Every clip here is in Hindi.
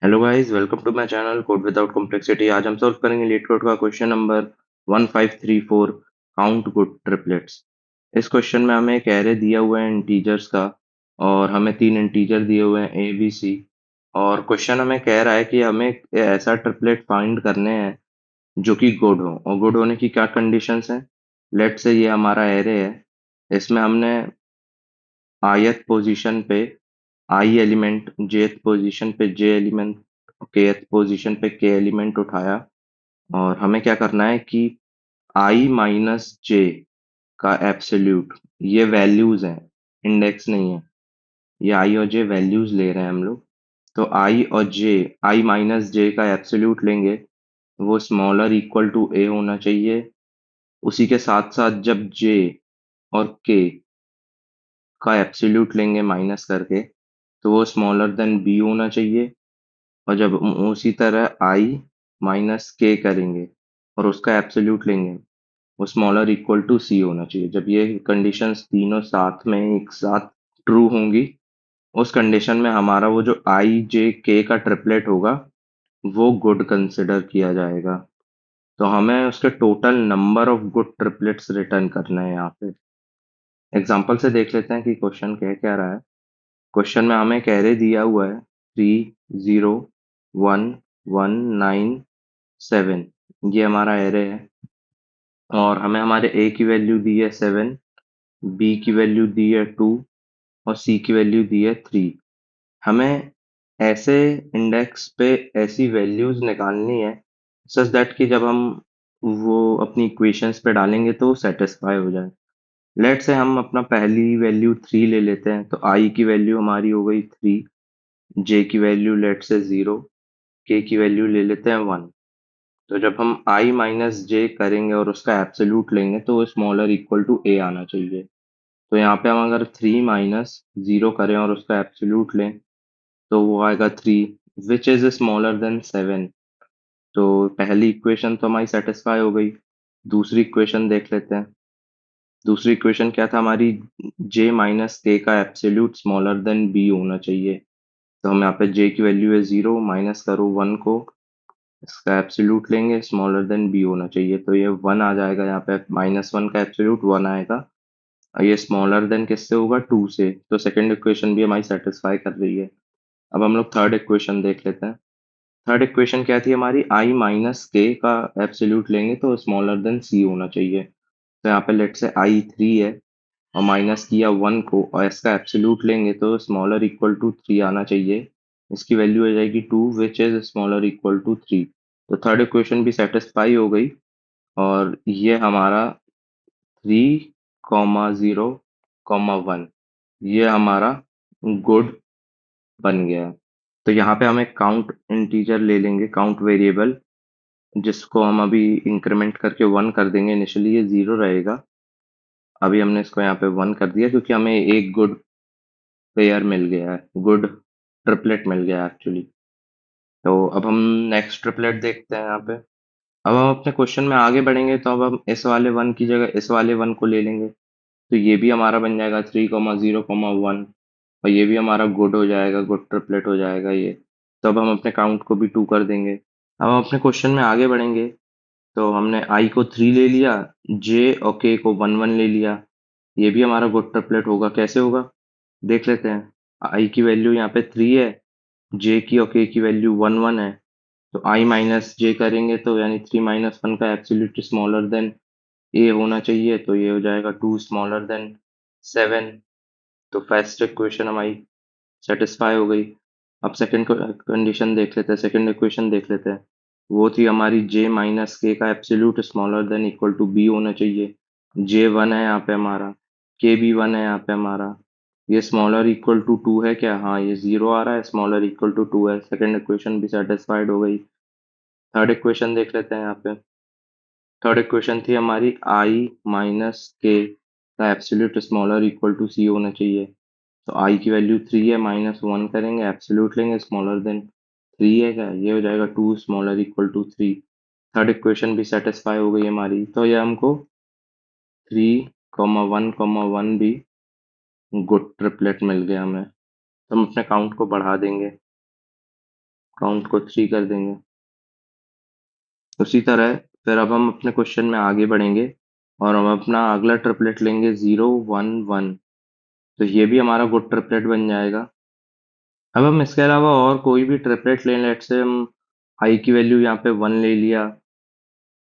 Hello guys, welcome to my channel code without complexity. आज हम सॉल्व करेंगे लीट कोड का question number 1534, count good triplets. इस क्वेश्चन में हमें एक एरे दिया हुआ है इंटीजर्स का, और हमें तीन इंटीजर दिए हुए हैं ए बी सी। और क्वेश्चन हमें कह रहा है कि हमें एक ऐसा ट्रिपलेट फाइंड करने हैं जो कि गुड हो। और गुड होने की क्या कंडीशंस हैं? लेट से ये हमारा एरे है, इसमें हमने ith पोजीशन पे आई एलिमेंट, jth पोजीशन पे j एलिमेंट, kth पोजीशन पे k एलिमेंट उठाया। और हमें क्या करना है कि i माइनस j का एब्सोल्यूट, ये वैल्यूज हैं, इंडेक्स नहीं है। ये i और j वैल्यूज ले रहे हैं हम लोग। तो i और j, i माइनस j का एब्सोल्यूट लेंगे, वो स्मॉलर इक्वल टू a होना चाहिए। उसी के साथ साथ जब j और k का एब्सोल्यूट लेंगे माइनस करके, तो वो स्मॉलर देन b होना चाहिए। और जब उसी तरह i माइनस के करेंगे और उसका एब्सोल्यूट लेंगे, वो स्मॉलर इक्वल टू सी होना चाहिए। जब ये कंडीशंस तीनों साथ में एक साथ ट्रू होंगी, उस कंडीशन में हमारा वो जो आई जे के का ट्रिपलेट होगा, वो गुड कंसिडर किया जाएगा। तो हमें उसके total number of good triplets return करना है यहाँ पे। एग्जाम्पल से देख लेते हैं कि क्वेश्चन कह क्या रहा है। क्वेश्चन में हमें एक एरे दिया हुआ है 3 0 1 1 9 7। ये हमारा एरे है, और हमें हमारे ए की वैल्यू दी है 7, बी की वैल्यू दी है 2, और सी की वैल्यू दी है 3। हमें ऐसे इंडेक्स पे ऐसी वैल्यूज निकालनी है सच दैट कि जब हम वो अपनी इक्वेशंस पे डालेंगे तो सेटिस्फाई हो जाए। लेट से हम अपना पहली वैल्यू 3 ले लेते हैं, तो आई की वैल्यू हमारी हो गई 3, जे की वैल्यू लेट से 0, के की वैल्यू ले लेते हैं 1। तो जब हम i माइनस जे करेंगे और उसका एब्सोल्यूट लेंगे, तो वो स्मॉलर इक्वल टू ए आना चाहिए। तो यहाँ पे हम अगर 3 माइनस 0 करें और उसका एब्सोल्यूट लें, तो वो आएगा 3, विच इज स्मॉलर देन 7। तो पहली इक्वेशन तो हमारी सेटिस्फाई हो गई। दूसरी इक्वेशन देख लेते हैं। दूसरी इक्वेशन क्या था हमारी? j माइनस के का एब्सोल्यूट स्मॉलर देन b होना चाहिए। तो हम यहाँ पे j की वैल्यू है 0, माइनस करो 1 को, इसका एब्सोल्यूट लेंगे, स्मॉलर देन बी होना चाहिए। तो ये 1 आ जाएगा, यहाँ पे -1 का एब्सोल्यूट 1 आएगा। और ये स्मॉलर देन किससे होगा? 2 से। तो सेकंड इक्वेशन भी हमारी सेटिस्फाई कर रही है। अब हम लोग थर्ड इक्वेशन देख लेते हैं। थर्ड इक्वेशन क्या थी हमारी? आई माइनस के का एब्सोल्यूट लेंगे तो स्मॉलर देन सी होना चाहिए। तो यहाँ पे लेट से आई 3 है, और माइनस किया 1 को, और इसका एब्सोल्यूट लेंगे तो स्मॉलर इक्वल टू 3 आना चाहिए। इसकी वैल्यू हो जाएगी 2, which is smaller equal to 3। तो थर्ड इक्वेशन भी सेटिस्फाई हो गई, और ये हमारा 3 0 1, ये हमारा गुड बन गया है। तो यहाँ पे हम एक काउंट इंटीजर ले लेंगे, काउंट वेरिएबल, जिसको हम अभी इंक्रीमेंट करके 1 कर देंगे। इनिशियली ये 0 रहेगा, अभी हमने इसको यहाँ पे 1 कर दिया क्योंकि हमें एक गुड पेयर मिल गया है, गुड ट्रिपलेट मिल गया है एक्चुअली। तो अब हम नेक्स्ट ट्रिपलेट देखते हैं यहाँ पे। अब हम अपने क्वेश्चन में आगे बढ़ेंगे, तो अब हम इस वाले 1 की जगह इस वाले 1 को ले लेंगे। तो ये भी हमारा बन जाएगा 3 0 1, और ये भी हमारा गुड हो जाएगा, गुड ट्रिपलेट हो जाएगा ये। तो अब हम अपने काउंट को भी 2 कर देंगे। अब हम अपने क्वेश्चन में आगे बढ़ेंगे, तो हमने आई को 3 ले लिया, जे और के को 1 1 ले लिया। ये भी हमारा गुड ट्रिपलेट होगा। कैसे होगा देख लेते हैं। आई की वैल्यू यहाँ पे 3 है, जे की और के की वैल्यू 1 1 है। तो आई माइनस जे करेंगे, तो यानी 3 - 1 का एब्सोल्यूट स्मॉलर देन ए होना चाहिए। तो ये हो जाएगा 2 स्मॉलर देन 7। तो फर्स्ट इक्वेशन हमारी सेटिस्फाई हो गई। अब सेकंड कंडीशन देख लेते हैं, सेकंड इक्वेशन देख लेते हैं। वो थी हमारी j माइनस के का absolute smaller than equal to b होना चाहिए। j 1 है यहाँ पे हमारा, k भी 1 है यहाँ पे हमारा। ये स्मॉलर इक्वल टू 2 है क्या? हाँ, ये 0 आ रहा है, स्मॉलर इक्वल टू 2 है। सेकंड इक्वेशन भी सेटिस्फाइड हो गई। थर्ड इक्वेशन देख लेते हैं यहाँ पे। थर्ड इक्वेशन थी हमारी आई माइनस के का एब्सोल्यूट स्मॉलर इक्वल टू सी होना चाहिए। तो आई की वैल्यू 3 है, -1 करेंगे, एब्सोल्यूट लेंगे, स्मॉलर देन 3 है क्या? ये हो जाएगा 2 smaller equal to 3। Third equation भी सेटिस्फाई हो गई हमारी। तो ये हमको 3 1 भी गुड ट्रिपलेट मिल गया हमें। तो हम अपने काउंट को बढ़ा देंगे। काउंट को 3 कर देंगे। उसी तरह फिर अब हम अपने क्वेश्चन में आगे बढ़ेंगे और हम अपना अगला ट्रिपलेट लेंगे 0 1 1। तो ये भी हमारा गुड ट्रिपलेट बन जाएगा। अब हम इसके अलावा और कोई भी ट्रिपलेट लें, लेट्स से हम आई की वैल्यू यहाँ पे 1 ले लिया,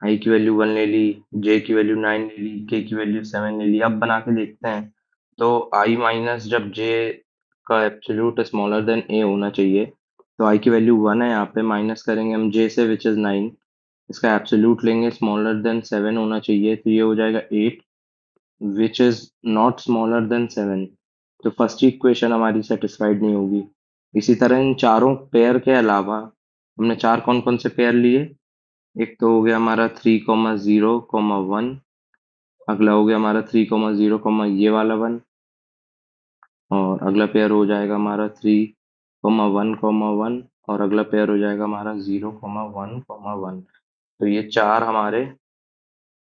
आई की वैल्यू 1 ले ली, जे की वैल्यू 9 ले ली, के की वैल्यू 7 ले ली। अब बना के देखते हैं। तो आई माइनस जब जे का एब्सोल्यूट स्मॉलर देन ए होना चाहिए, तो आई की वैल्यू 1 है, यहाँ पे माइनस करेंगे हम जे से विच इज 9। इसका एब्सोल्यूट लेंगे, स्मॉलर देन 7 होना चाहिए, तो ये हो जाएगा 8 which is not smaller than 7। तो फर्स्ट इक्वेशन हमारी सेटिस्फाइड नहीं होगी। इसी तरह इन चारों पेयर के अलावा हमने चार कौन कौन से पेयर लिए। एक तो हो गया हमारा 3,0,1। अगला हो गया हमारा 3,0, ये वाला 1। और अगला पेयर हो जाएगा हमारा 3,1,1। और अगला पेयर हो जाएगा हमारा 0,1,1। तो ये चार हमारे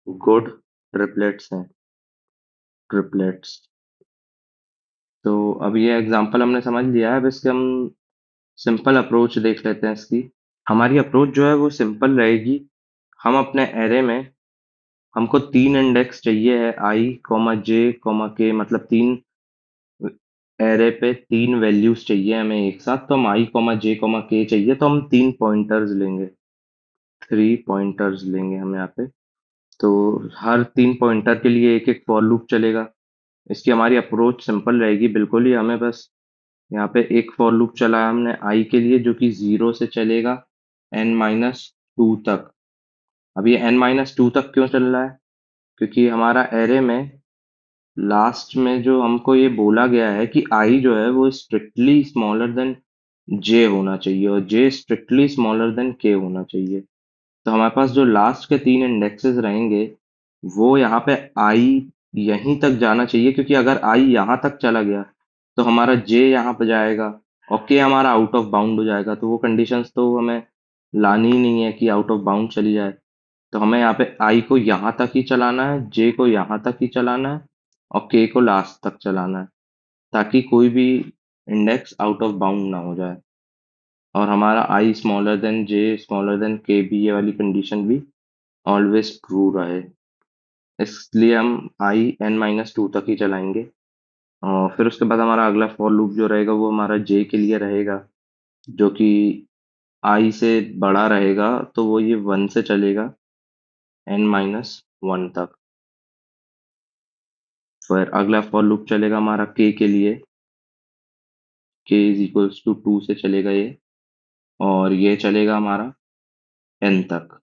गुड ट्रिपलेट्स हैं, ट्रिपलेट्स। तो अब ये एग्जांपल हमने समझ लिया है। अब इसके हम सिंपल अप्रोच देख लेते हैं इसकी। हमारी अप्रोच जो है वो सिंपल रहेगी। हम अपने एरे में हमको 3 इंडेक्स चाहिए है, आई, जे, के, मतलब 3 एरे पे 3 वैल्यूज चाहिए हमें एक साथ। तो हम आई, जे, के चाहिए, तो हम 3 पॉइंटर्स लेंगे, 3 पॉइंटर्स लेंगे हम यहाँ पे। तो हर 3 पॉइंटर के लिए एक-एक फॉर लूप चलेगा। इसकी हमारी अप्रोच सिंपल रहेगी बिल्कुल ही। हमें बस यहाँ पे एक फॉर लूप चलाया हमने आई के लिए, जो कि 0 से चलेगा n-2 तक। अब ये n-2 तक क्यों चल रहा है? क्योंकि हमारा एरे में लास्ट में जो हमको ये बोला गया है कि आई जो है वो स्ट्रिक्टली स्मॉलर देन जे होना चाहिए और जे स्ट्रिक्टली स्मॉलर देन के होना चाहिए। तो हमारे पास जो लास्ट के 3 इंडेक्सेस रहेंगे, वो यहाँ पे आई यहीं तक जाना चाहिए, क्योंकि अगर आई यहाँ तक चला गया तो हमारा जे यहाँ पे जाएगा और के हमारा आउट ऑफ बाउंड हो जाएगा। तो वो कंडीशंस तो हमें लानी ही नहीं है कि आउट ऑफ बाउंड चली जाए। तो हमें यहाँ पे आई को यहाँ तक ही चलाना है, जे को यहाँ तक ही चलाना है और के को लास्ट तक चलाना है, ताकि कोई भी इंडेक्स आउट ऑफ बाउंड ना हो जाए और हमारा आई स्मॉलर देन जे स्मॉलर देन के भी, ये वाली कंडीशन भी ऑलवेज ट्रू रहे। इसलिए हम आई n-2 तक ही चलाएंगे। और फिर उसके बाद हमारा अगला फॉर लूप जो रहेगा वो हमारा जे के लिए रहेगा, जो कि आई से बड़ा रहेगा, तो वो ये 1 से चलेगा n-1 तक। फिर अगला फॉर लूप चलेगा हमारा के लिए, के इज इक्वल्स टू 2 से चलेगा ये, और ये चलेगा हमारा n तक।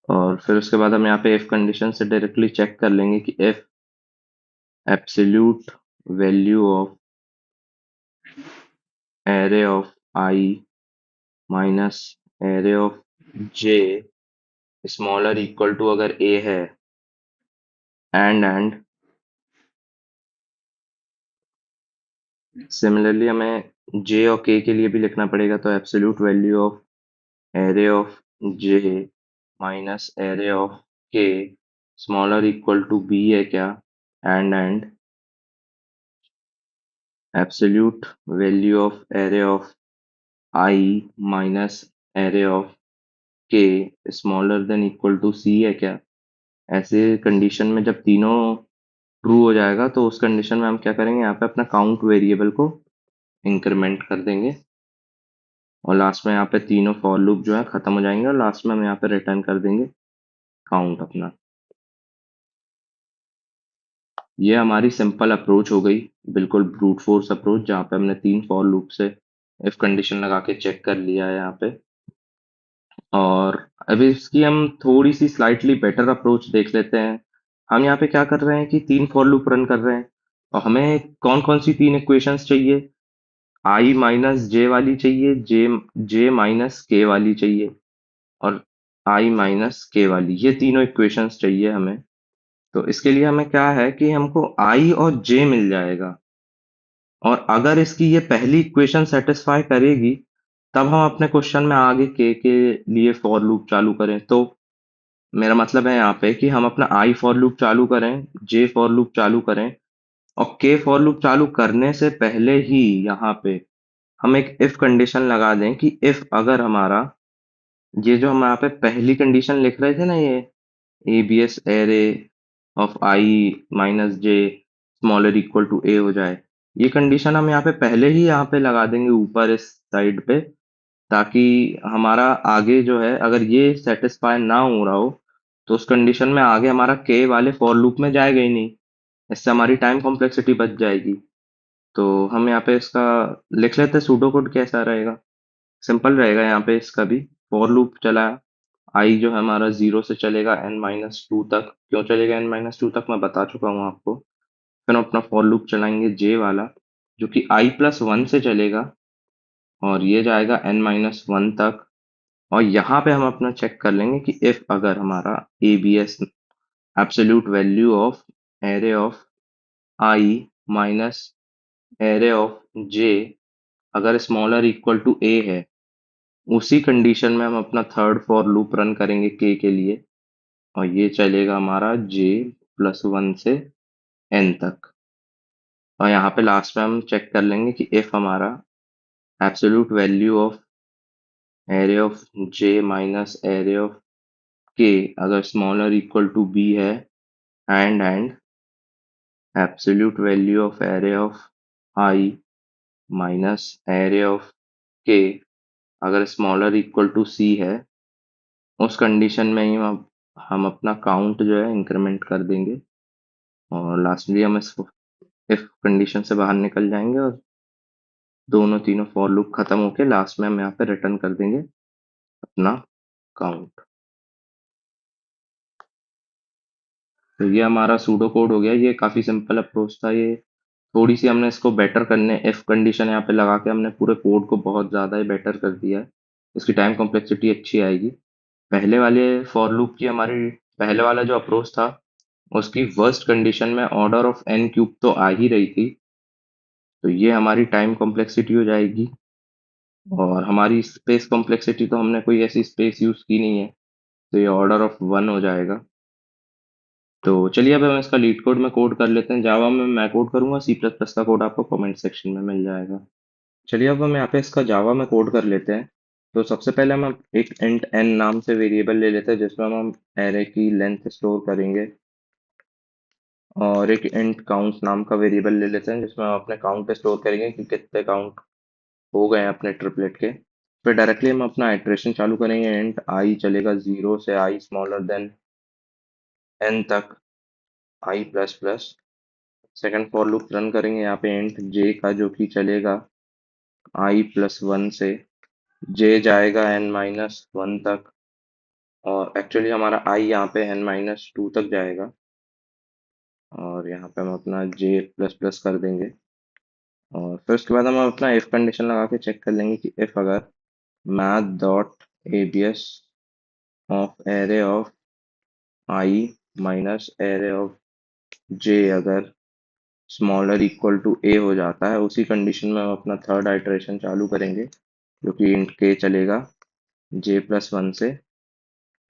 और फिर उसके बाद हम यहाँ पे इफ कंडीशन से डायरेक्टली चेक कर लेंगे कि if absolute value of array of I minus array of j smaller equal to अगर a है, एंड सिमिलरली हमें j और k के लिए भी लिखना पड़ेगा। तो absolute value of array of j minus array of k smaller equal to b है क्या, and absolute value of array of I minus array of k smaller than equal to c है क्या। ऐसे कंडीशन में जब तीनों ट्रू हो जाएगा, तो उस कंडीशन में हम क्या करेंगे, यहाँ पे अपना काउंट वेरिएबल को इंक्रीमेंट कर देंगे और लास्ट में यहाँ पे तीनों फॉर लूप जो है खत्म हो जाएंगे और लास्ट में हम यहाँ पे रिटर्न कर देंगे काउंट अपना। ये हमारी सिंपल अप्रोच हो गई, बिल्कुल ब्रूट फोर्स अप्रोच, जहाँ पे हमने 3 फॉर लूप से इफ कंडीशन लगा के चेक कर लिया है यहाँ पे। और अभी इसकी हम थोड़ी सी स्लाइटली बेटर अप्रोच देख लेते हैं। हम यहाँ पे क्या कर रहे हैं कि 3 फॉर लूप रन कर रहे हैं और हमें कौन कौन सी 3 इक्वेशंस चाहिए। आई माइनस जे वाली चाहिए, जे माइनस के वाली चाहिए और आई माइनस के वाली, ये तीनों इक्वेशंस चाहिए हमें। तो इसके लिए हमें क्या है कि हमको आई और जे मिल जाएगा, और अगर इसकी ये पहली इक्वेशन सेटिस्फाई करेगी, तब हम अपने क्वेश्चन में आगे के लिए फॉर लूप चालू करें। तो मेरा मतलब है यहाँ पे कि हम अपना आई फॉर लूप चालू करें, जे फॉर लूप चालू करें और के फॉर लूप चालू करने से पहले ही यहाँ पे हम एक इफ कंडीशन लगा दें कि इफ अगर हमारा ये जो हम यहाँ पे पहली कंडीशन लिख रहे थे ना, ये ABS array of i minus j smaller equal to a हो जाए, ये कंडीशन हम यहाँ पे पहले ही यहाँ पे लगा देंगे ऊपर इस साइड पे, ताकि हमारा आगे जो है अगर ये सेटिस्फाई ना हो रहा हो तो उस कंडीशन में आगे हमारा के वाले फॉर लूप में जाएगा ही नहीं। इससे हमारी टाइम कॉम्प्लेक्सिटी बच जाएगी। तो हम यहाँ पे इसका लिख लेते हैं सूडो कोड कैसा रहेगा। सिंपल रहेगा, यहाँ पे इसका भी फॉर लूप चला, आई जो है हमारा 0 से चलेगा n-2 तक। क्यों चलेगा n-2 तक मैं बता चुका हूँ आपको। फिर हम अपना फॉर लूप चलाएंगे जे वाला, जो कि i+1 से चलेगा और ये जाएगा n-1 तक। और यहाँ पे हम अपना चेक कर लेंगे कि इफ अगर हमारा ABS absolute value of array of i minus array of j अगर स्मॉलर इक्वल टू ए है, उसी कंडीशन में हम अपना थर्ड फॉर लूप रन करेंगे के लिए, और ये चलेगा हमारा j+1 से n तक। और यहाँ पे लास्ट में हम चेक कर लेंगे कि इफ हमारा absolute value of array of j minus array of k अगर स्मॉलर इक्वल टू b है, and absolute value of array of i minus array of k अगर स्मॉलर इक्वल टू c है, उस कंडीशन में ही हम अपना काउंट जो है इंक्रीमेंट कर देंगे। और लास्टली हम इस इफ कंडीशन से बाहर निकल जाएंगे और दोनों तीनों फॉर लूप खत्म होके लास्ट में हम यहाँ पे रिटर्न कर देंगे अपना काउंट। तो ये हमारा सूडो कोड हो गया। ये काफी सिंपल अप्रोच था। ये थोड़ी सी हमने इसको बेटर करने इफ कंडीशन यहाँ पे लगा के हमने पूरे कोड को बहुत ज्यादा ही बेटर कर दिया है। इसकी टाइम कॉम्प्लेक्सिटी अच्छी आएगी। पहले वाले फॉर लूप की हमारी पहले वाला जो अप्रोच था, उसकी वर्स्ट कंडीशन में ऑर्डर ऑफ एन क्यूब तो आ ही रही थी। तो ये हमारी टाइम कॉम्प्लेक्सिटी हो जाएगी। और हमारी स्पेस कॉम्प्लेक्सिटी तो हमने कोई ऐसी स्पेस यूज की नहीं है, तो ये ऑर्डर ऑफ 1 हो जाएगा। तो चलिए अब हम इसका लीड कोड में कोड कर लेते हैं। जावा में मैं कोड करूंगा, सी प्लस प्लस का कोड आपको कमेंट सेक्शन में मिल जाएगा। चलिए अब हम यहाँ पे इसका जावा में कोड कर लेते हैं। तो सबसे पहले हम एक इंट एन नाम से वेरिएबल ले लेते हैं जिसमें हम एरे की लेंथ स्टोर करेंगे, और एक इंट काउंट नाम का वेरिएबल ले लेते हैं जिसमें हम अपने काउंट स्टोर करेंगे कि कितने काउंट हो गए हैं अपने ट्रिपलेट के। फिर डायरेक्टली हम अपना इटरेशन चालू करेंगे। इंट आई चलेगा 0 से आई स्मॉलर देन एन तक i plus plus. Second for loop run करेंगे यहाँ पे इंट जे का, जो कि चलेगा i+1 से जे जाएगा n-1 तक। और एक्चुअली हमारा i यहाँ पे n-2 तक जाएगा। और यहाँ पे हम अपना जे प्लस प्लस कर देंगे। और फिर उसके बाद हम अपना इफ कंडीशन लगा के चेक कर लेंगे कि इफ अगर math dot ABS of array of i minus array of j अगर स्मॉलर इक्वल टू ए हो जाता है, उसी कंडीशन में हम अपना थर्ड आइटरेशन चालू करेंगे, जो कि इंट के चलेगा j+1 से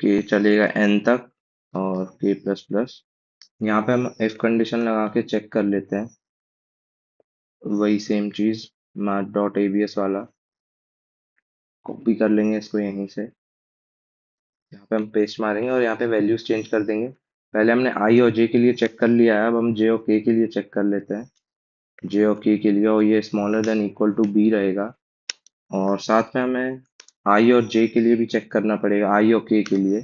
के चलेगा n तक और k प्लस प्लस। यहाँ पे हम इफ कंडीशन लगा के चेक कर लेते हैं, वही सेम चीज मैथ डॉट एबीएस वाला कॉपी कर लेंगे इसको यहीं से। यहाँ पे हम पेस्ट मारेंगे और यहाँ पे वैल्यूज चेंज कर देंगे। पहले हमने आई और जे के लिए चेक कर लिया है, अब हम जे और के लिए चेक कर लेते हैं। जे और के लिए, और ये smaller than equal to b रहेगा। और साथ में हमें आई और जे के लिए भी चेक करना पड़ेगा, आई और के लिए।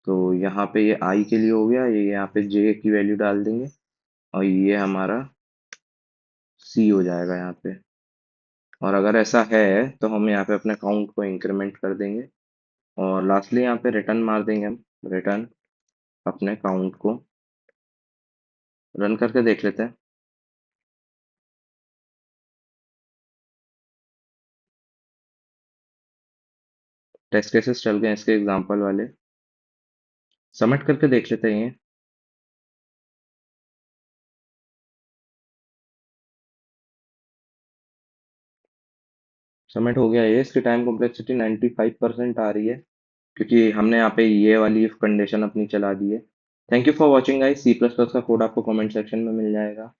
तो यहाँ पे ये आई के लिए हो गया, ये यहाँ पे जे की वैल्यू डाल देंगे और ये हमारा सी हो जाएगा यहाँ पे। और अगर ऐसा है तो हम यहाँ पे अपने काउंट को इंक्रीमेंट कर देंगे और लास्टली यहाँ पे रिटर्न मार देंगे हम, रिटर्न अपने काउंट को। रन करके देख लेते हैं। टेस्ट केसेस चल गए इसके एग्जांपल वाले। सबमिट करके देख लेते हैं ये। सबमिट हो गया ये। इसकी टाइम कॉम्प्लेक्सिटी 95% आ रही है, क्योंकि हमने यहाँ पे ये वाली इफ कंडीशन अपनी चला दी है। Thank you for watching guys. C plus plus का कोड आपको कमेंट सेक्शन में मिल जाएगा।